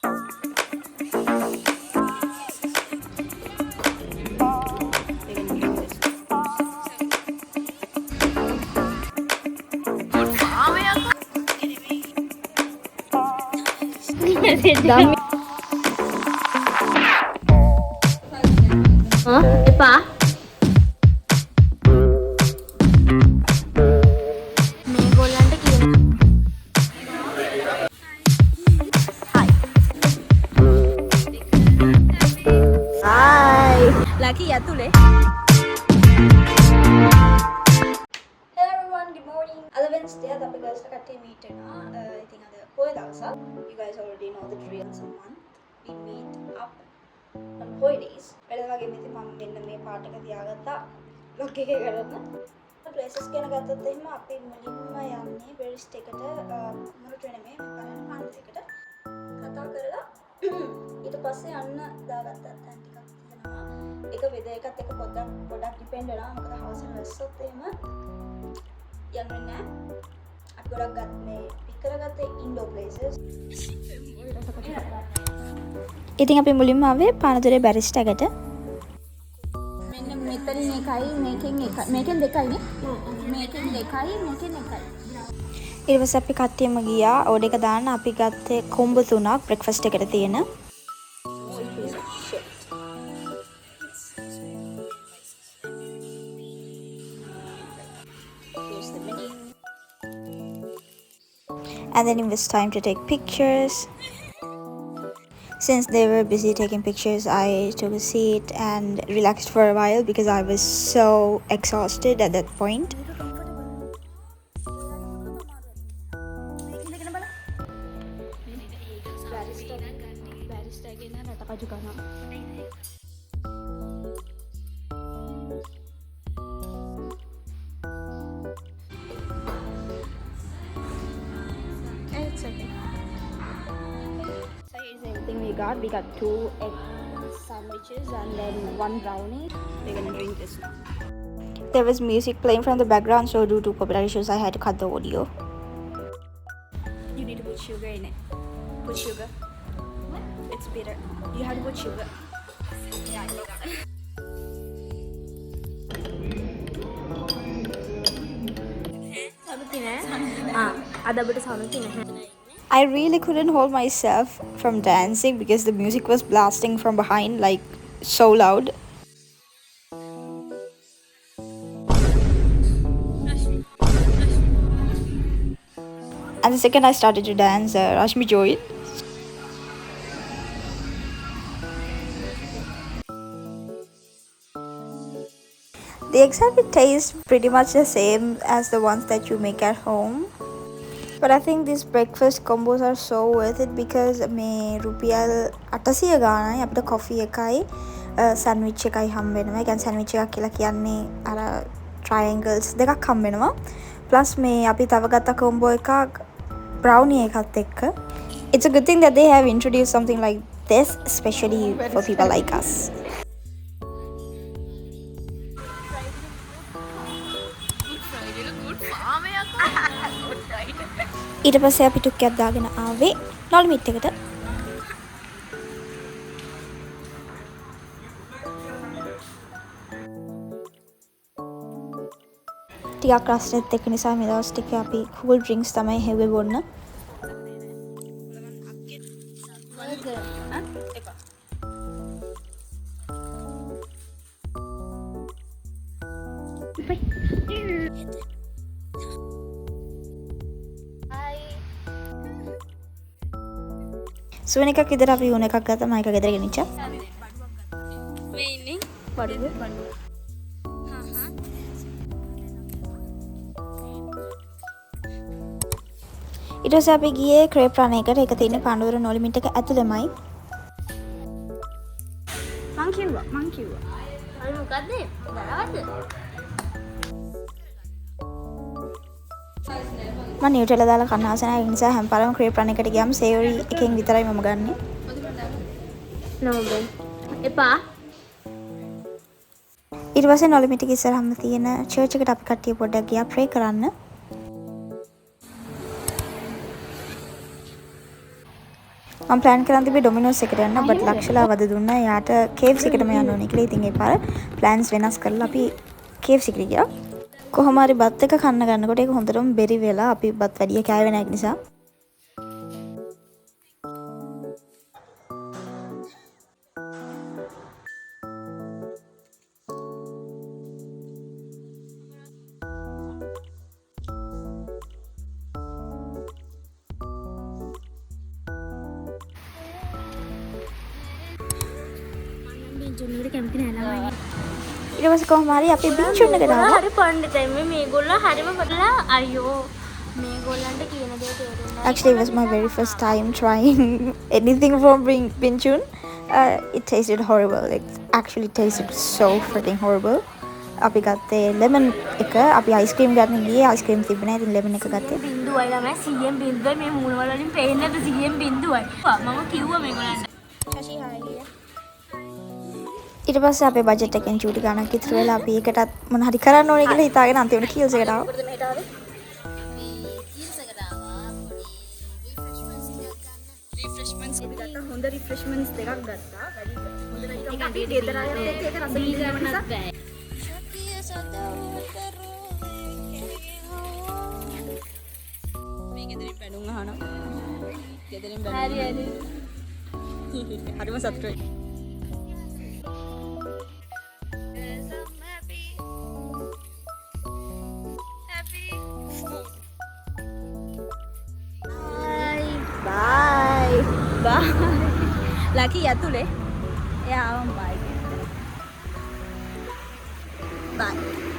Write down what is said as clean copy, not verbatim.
Dami. Oh, epa. මේගොල්ලන්ට කියන Hi. Hi. Laki ඇතුලේ. Hello everyone, good morning. අද Wednesday අද අපි girls කට්ටිය meet වෙනවා. ඉතින් අද පොය දවසක්. You guys already know the drill. Once a month we meet up on holidays. වෙලද වගේ ඉතින් මම මෙන්න මේ පාට එක තියාගත්තා vlog එකේ කරන්න. Places ගැන ගත්තොත් එහෙම අපි මුලින්ම යන්නේ බෙරිස්ට් එකට මොනට නෙමෙයි බලන්න පාන්ස් එකට කතා කරලා ඊට පස්සේ යන්න දාගත්ත තැන් ටිකක් තියෙනවා. ඒක වෙදර් එකත් එක්ක පොඩ්ඩක් ඩිපෙන්ඩ් වෙනවා. මොකද හවස වැස්සොත් එහෙම යන්නේ නැහැ. අපි ගොඩක් මේ පික් කරගත්තේ ඉන්ඩෝර් ප්ලේසස්. ඉතින් අපි මුලින්ම ආවේ පානදුරේ බැරිස්ට් එකට. මෙතනින් එකයි මේකෙන් දෙකයි නේ. මේකෙන් දෙකයි මේකෙන් එකයි. ඊට පස්සේ අපි කට්ටියම ගියා ඕඩර් එක දාන්න. අපි ගත්තේ කොම්බෝ 3ක් බ්‍රෙක්ෆාස්ට් එකට තියෙන. And then it was time to take pictures. Since they were busy taking pictures, I took a seat and relaxed for a while because I was so exhausted at that point. It's okay. So here's everything we got. We got 2 egg sandwiches and then 1 brownie. We're gonna drink this now. There was music playing from the background, so due to copyright issues, I had to cut the audio. You need to put sugar in it. Put sugar. What? It's bitter. You have to put sugar. Yeah, I forgot. I really couldn't hold myself from dancing because the music was blasting from behind like so loud. And the second I started to dance, Rashmi joined. The exact taste pretty much the same as the ones that you make at home. But I think these breakfast combos are so worth it because me rupial 800 ගානයි අපිට coffee එකයි sandwich එකයි හම්බ වෙනවා. ඒ කියන්නේ sandwich එකක් කියලා කියන්නේ අර triangles දෙකක් හම්බ වෙනවා. Plus මේ අපි තව ගත්ත combo එකක් brownie එකත් එක්ක. It's a good thing that they have introduced something like this, especially for people like us. ඊට පස්සේ අපි ටුක්කයක් දාගෙන ආවේ නොල්මිට් එකට. ටිකක් රස්නෙත් එක්ක නිසා මේ දවස් ටික අපි cool drinks තමයි හැව්වේ බොන්න. සුවන එකක් විතර අපි උණ එකක් ගත්තා. මම එක ගෙදර ගෙනිච්චා. මේ ඉන්නේ බඩුව. ඊට පස්සේ අපි ගියේ ක්‍රේප් රන් එකට. ඒක තියෙන්නේ පානදුර නොලිමිට් එක ඇතුළෙමයි. මං කිව්වා. අර මොකද්ද? දරවද? මම නිව්ටෙලා දාලා කන්න ආස නැහැ. ඒ නිසා හැම පාරම ක්‍රේප් රන් එකට ගියාම සේවරි එකෙන් විතරයි මම ගන්නෙ. නෝබල්. එපා. ඊට පස්සේ නොලිමිට් එක ඉස්සරහම තියෙන චර්ච් එකට අපි කට්ටිය පොඩ්ඩක් ගියා ප්‍රේ කරන්න. මම ප්ලෑන් කරන් තිබේ ඩොමිනෝස් එකට යන්න බට් ලක්ෂලා වද දුන්නා යාට KFC එකටම යන්න ඕනේ කියලා. ඉතින් ඒ පාර ප්ලෑන්ස් වෙනස් කරලා අපි KFC එකට ගියා. කොහොම හරි බත් එක කන්න ගන්නකොට ඒක හොඳටම බෙරි වෙලා අපි බත් වැඩිය කෑවේ නැහැ නිසා ඊට පස්සේ කොහොම හරි අපි බින්චුන් එකට ආවා. හරි පණ්ඩිතයි මේගොල්ලෝ හරිම කරලා අයියෝ මේගොල්ලන්ට කියන දේ තේරුණා. Actually, it was my very first time trying anything from Binchun. It tasted horrible. It actually tasted so freaking horrible. අපි ගත්තේ lemon එක. අපි ice cream ගන්න ගියේ ice cream තිබුණේ. ඉතින් lemon එක ගත්තේ. බින්දුවයි ළමයි 100න් බින්දුවයි මේ මූණ වල වලින් පේන්නේ නැද්ද 100න් බින්දුවයි. මම කිව්වා මේගොල්ලන්ට. ශෂි හායි. ඊට පස්සේ අපේ බජට් එකෙන් චූටි ගණක් ඉතුරු වෙලා අපි ඒකටත් මොන හරි කරන්න ඕනේ කියලා හිතාගෙන අන්තිමට කීල්ස් එකට ආවා. මොකද මෙහෙට ආවේ? රිෆ්‍රෙෂ්මන්ට්ස් අපි ගත්තා. හොඳ රිෆ්‍රෙෂ්මන්ට්ස් දෙකක් ගත්තා. වැඩි හොඳ නැතිකම අපි ගෙදර ආයෙත් ඒක රස විඳින්න නිසා මේ ගෙදරින් බැනුම් අහනවා. ගෙදරින් බැනුම්. හරි හරි. හරිම සතුටුයි. Bye. Laki ඇතුලේ. එයා ආවම bye. Bye.